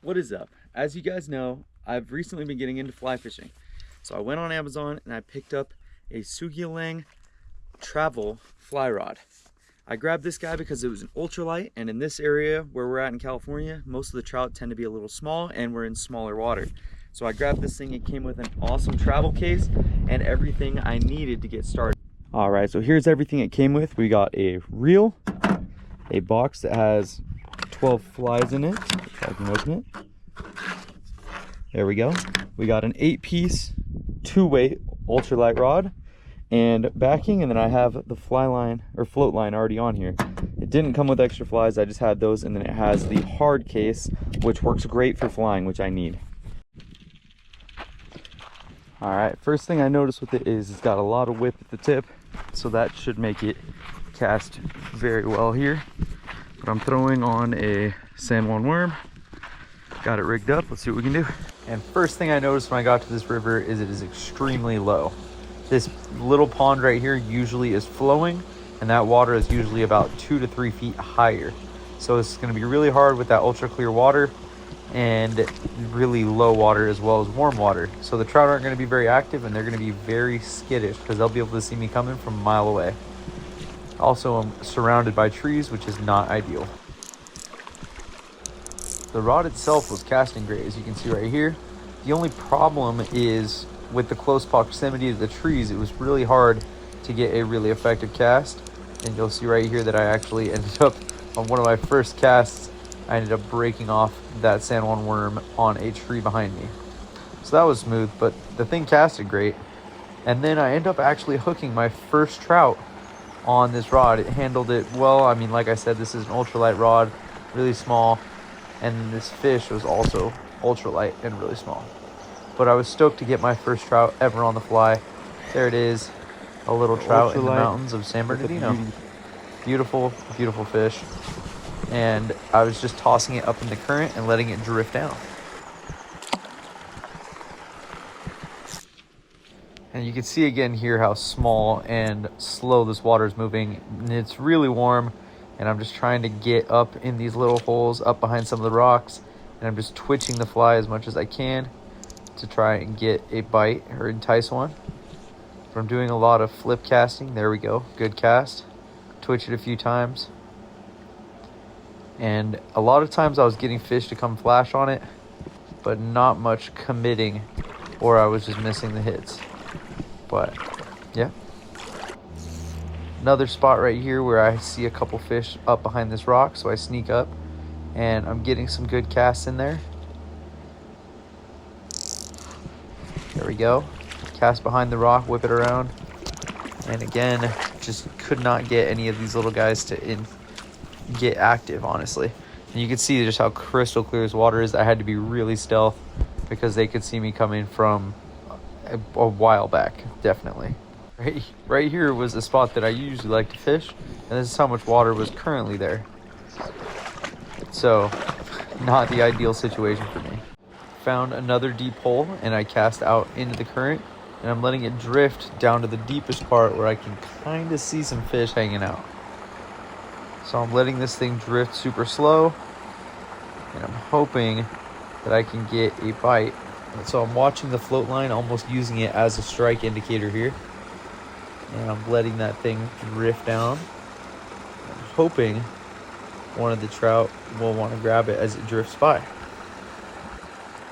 What is up? As you guys know, I've recently been getting into fly fishing. So I went on Amazon and I picked up a Sougayilang travel fly rod. I grabbed this guy because it was an ultralight, and in this area where we're at in California, most of the trout tend to be a little small and we're in smaller water. So I grabbed this thing. It came with an awesome travel case and everything I needed to get started. All right, so here's everything it came with. We got a reel, a box that has 12 flies in it, if I can open it. There we go. We got an 8-piece 2-weight ultralight rod and backing, and then I have the fly line or float line already on here. It didn't come with extra flies, I just had those, and then it has the hard case, which works great for flying, which I need. All right, first thing I noticed with it is it's got a lot of whip at the tip, so that should make it cast very well here. But I'm throwing on a San Juan worm. Got it rigged up. Let's see what we can do. And first thing I noticed when I got to this river is it is extremely low. This little pond right here usually is flowing, and that water is usually about 2 to 3 feet higher. So it's going to be really hard with that ultra clear water and really low water as well as warm water. So the trout aren't going to be very active, and they're going to be very skittish because they'll be able to see me coming from a mile away. Also, I'm surrounded by trees, which is not ideal. The rod itself was casting great, as you can see right here. The only problem is with the close proximity to the trees, it was really hard to get a really effective cast. And you'll see right here that I actually ended up, on one of my first casts, I ended up breaking off that San Juan worm on a tree behind me. So that was smooth, but the thing casted great. And then I ended up actually hooking my first trout on this rod. It handled it well. I mean, like I said, this is an ultralight rod, really small. And this fish was also ultralight and really small. But I was stoked to get my first trout ever on the fly. There it is, a little trout in the mountains of San Bernardino. Beautiful, beautiful fish. And I was just tossing it up in the current and letting it drift down. And you can see again here how small and slow this water is moving. And it's really warm, and I'm just trying to get up in these little holes up behind some of the rocks, and I'm just twitching the fly as much as I can to try and get a bite or entice one. But I'm doing a lot of flip casting. There we go, good cast. Twitch it a few times. And a lot of times I was getting fish to come flash on it, but not much committing, or I was just missing the hits. But yeah, another spot right here where I see a couple fish up behind this rock, so I sneak up and I'm getting some good casts in there. There we go, cast behind the rock, whip it around, and again just could not get any of these little guys to get active, honestly. And you can see just how crystal clear this water is. I had to be really stealth because they could see me coming from a while back, definitely. Right here was the spot that I usually like to fish, and this is how much water was currently there. So not the ideal situation for me. Found another deep hole, and I cast out into the current, and I'm letting it drift down to the deepest part where I can kind of see some fish hanging out. So I'm letting this thing drift super slow, and I'm hoping that I can get a bite. So I'm watching the float line, almost using it as a strike indicator here. And I'm letting that thing drift down. I'm hoping one of the trout will want to grab it as it drifts by.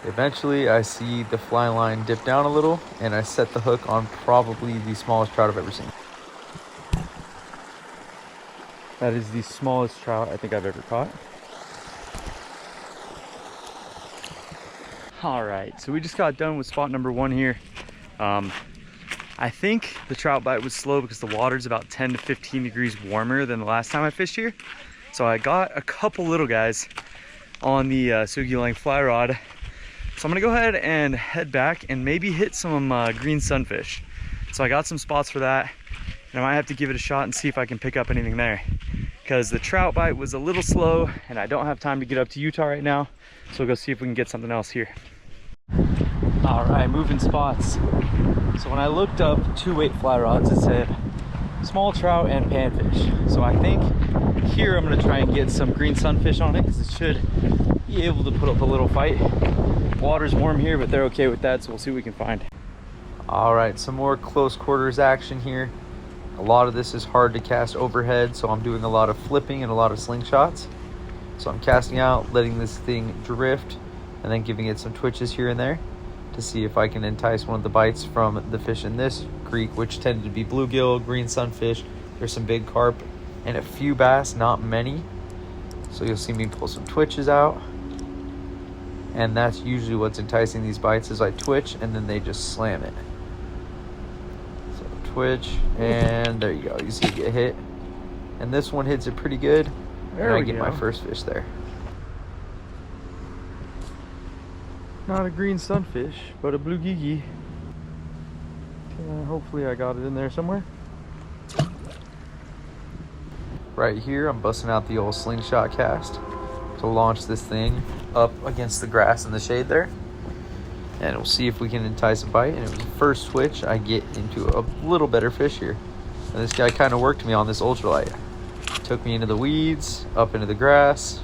Eventually, I see the fly line dip down a little, and I set the hook on probably the smallest trout I've ever seen. That is the smallest trout I think I've ever caught. All right, so we just got done with spot number 1 here. I think the trout bite was slow because the water's about 10 to 15 degrees warmer than the last time I fished here. So I got a couple little guys on the Sougayilang fly rod. So I'm gonna go ahead and head back and maybe hit some green sunfish. So I got some spots for that, and I might have to give it a shot and see if I can pick up anything there, because the trout bite was a little slow and I don't have time to get up to Utah right now. So we'll go see if we can get something else here. All right, moving spots. So when I looked up 2-weight fly rods, it said small trout and panfish. So I think here I'm gonna try and get some green sunfish on it because it should be able to put up a little fight. Water's warm here, but they're okay with that, so we'll see what we can find. All right, some more close quarters action here. A lot of this is hard to cast overhead, so I'm doing a lot of flipping and a lot of slingshots. So I'm casting out, letting this thing drift, and then giving it some twitches here and there to see if I can entice one of the bites from the fish in this creek, which tended to be bluegill, green sunfish. There's some big carp and a few bass, not many. So you'll see me pull some twitches out. And that's usually what's enticing these bites is I twitch and then they just slam it. So twitch, and there you go. You see it get hit. And this one hits it pretty good. And I get my first fish there. Not a green sunfish, but a blue gigi. Hopefully I got it in there somewhere. Right here, I'm busting out the old slingshot cast to launch this thing up against the grass in the shade there. And we'll see if we can entice a bite. And it was the first switch I get into a little better fish here. And this guy kind of worked me on this ultralight. Took me into the weeds, up into the grass.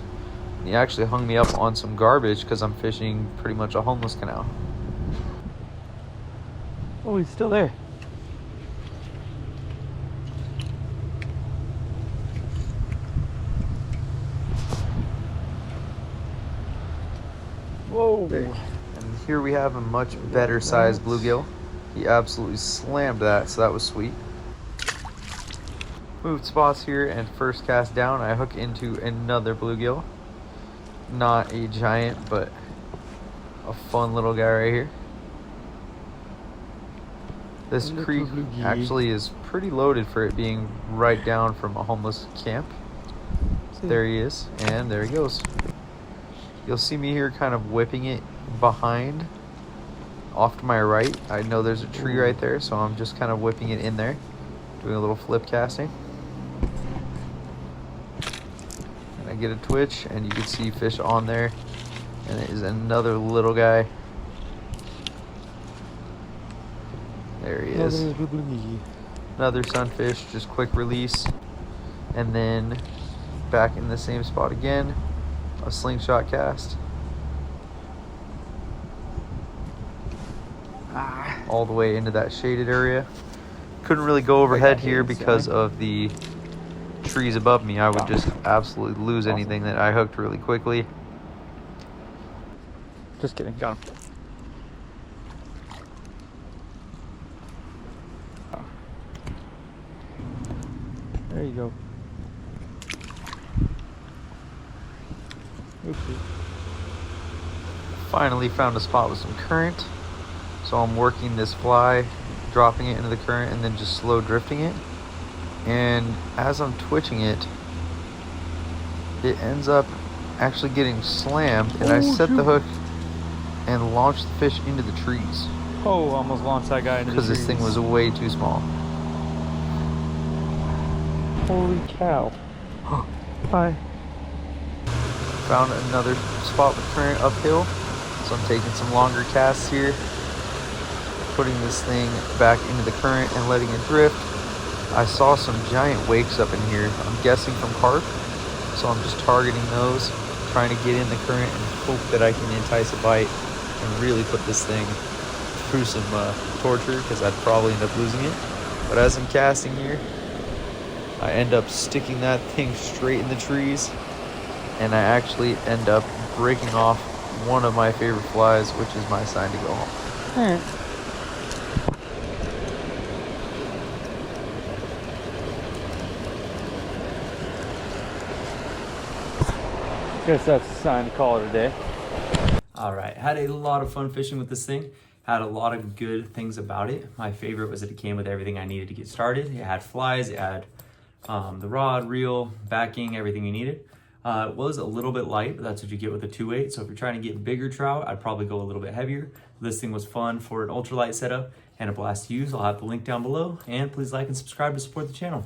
And he actually hung me up on some garbage because I'm fishing pretty much a homeless canal. Oh, he's still there. Whoa. And here we have a much better sized bluegill. He absolutely slammed that, so that was sweet. Moved spots here, and first cast down, I hook into another bluegill. Not a giant, but a fun little guy right here. This creek actually is pretty loaded for it being right down from a homeless camp. There he is, and there he goes. You'll see me here kind of whipping it behind, off to my right. I know there's a tree right there, so I'm just kind of whipping it in there, doing a little flip casting. And I get a twitch, and you can see fish on there, and it is another little guy. There he is. Another sunfish, just quick release. And then back in the same spot again, a slingshot cast. All the way into that shaded area. Couldn't really go overhead here because of the trees above me. I would just absolutely lose anything that I hooked really quickly. Just kidding, got him. There you go. Oopsie. Finally found a spot with some current. So I'm working this fly, dropping it into the current, and then just slow drifting it. And as I'm twitching it, it ends up actually getting slammed, and I set the hook and launched the fish into the trees. Oh, almost launched that guy into the trees. Because this thing was way too small. Holy cow. Hi. Found another spot with current uphill, so I'm taking some longer casts here, putting this thing back into the current and letting it drift. I saw some giant wakes up in here, I'm guessing from carp, so I'm just targeting those, trying to get in the current and hope that I can entice a bite and really put this thing through some torture, because I'd probably end up losing it. But as I'm casting here, I end up sticking that thing straight in the trees, and I actually end up breaking off one of my favorite flies, which is my sign to go home. Guess that's a sign to call it a day. All right, had a lot of fun fishing with this thing. Had a lot of good things about it. My favorite was that it came with everything I needed to get started. It had flies, it had the rod, reel, backing, everything you needed. It was a little bit light, but that's what you get with a 2.8. So if you're trying to get bigger trout, I'd probably go a little bit heavier. This thing was fun for an ultralight setup and a blast to use. I'll have the link down below, and please like and subscribe to support the channel.